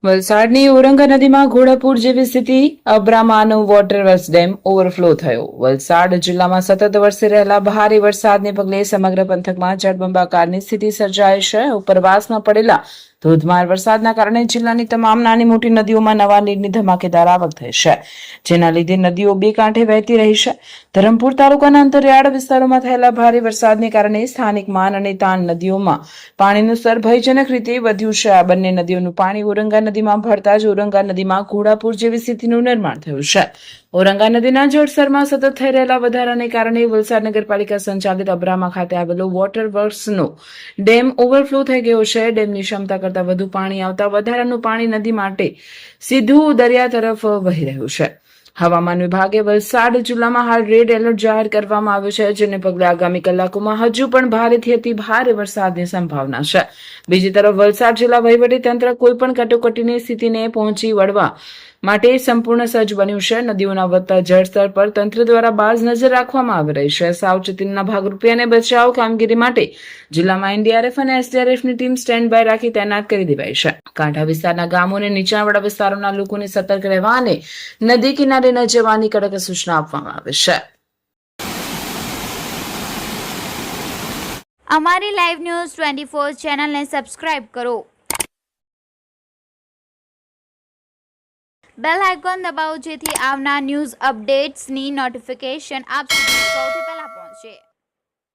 વલસાડની ઓરંગા નદીમાં ઘોડાપૂર જેવી સ્થિતિ, અબ્રામાનો વોટરવર્ક્સ ડેમ ઓવરફ્લો થયો. વલસાડ જિલ્લામાં સતત વરસી રહેલા ભારે વરસાદને પગલે સમગ્ર પંથકમાં જળબંબાકારની સ્થિતિ સર્જાઈ છે. ઉપરવાસમાં પડેલા ધોધમાર વરસાદના કારણે જિલ્લાની તમામ નાની મોટી નદીઓમાં નવા નીરની ધમાકેદાર આવક થઈ છે, જેના લીધે નદીઓ બે કાંઠે વહેતી રહી છે. ધરમપુર તાલુકાના અંતરિયાળ વિસ્તારોમાં થયેલા ભારે વરસાદને કારણે સ્થાનિક માન અને તાન નદીઓમાં પાણીનું સ્તર ભયજનક રીતે વધ્યું છે. આ બંને નદીઓનું પાણી ઓરંગા નદીમાં ભળતા જ ઓરંગા નદીમાં ઘોડાપૂર જેવી સ્થિતિનું નિર્માણ થયું છે. ઓરંગા નદીના જળસ્તરમાં સતત થઈ રહેલા વધારાને કારણે વલસાડ નગરપાલિકા સંચાલિત અબ્રામા ખાતે આવેલો વોટર વર્ક્સનો ડેમ ઓવરફ્લો થઈ ગયો છે. ડેમની ક્ષમતા કરતાં વધુ પાણી આવતા વધારાનું પાણી નદી માટે સીધું દરિયા તરફ વહી રહ્યું છે. હવામાન વિભાગે વલસાડ જિલ્લામાં હાલ રેડ એલર્ટ જાહેર કરવામાં આવ્યું છે, જેને પગલે આગામી કલાકોમાં હજુ પણ ભારેથી અતિ ભારે વરસાદની સંભાવના છે. બીજી તરફ વલસાડ જિલ્લા વહીવટીતંત્ર કોઈપણ કટોકટીની સ્થિતિને પહોંચી વળવા માટે સંપૂર્ણ સજ્જ બન્યું છે. નદીઓના વધતા જળસ્તર પર તંત્ર દ્વારા બાજ નજર રાખવામાં આવી રહી છે. સાવચેતીના ભાગરૂપે અને બચાવ કામગીરી માટે જિલ્લામાં એનડીઆરએફ અને એસડીઆરએફની ટીમ સ્ટેન્ડ બાય રાખી તૈનાત કરી દેવાઈ છે. કાંઠા વિસ્તારના ગામો અને નીચાણવાળા વિસ્તારોના લોકોને સતર્ક રહેવા અને નદી કિનારે ન જવાની કડક સૂચના આપવામાં આવી છે. અમારી લાઈવ ન્યૂઝ 24 ચેનલને સબસ્ક્રાઇબ કરો. બેલ આઇકોન દબાવો જેથી આવનાર ન્યૂઝ અપડેટ્સની નોટિફિકેશન આપ સુધી સૌથી પહેલા પહોંચે.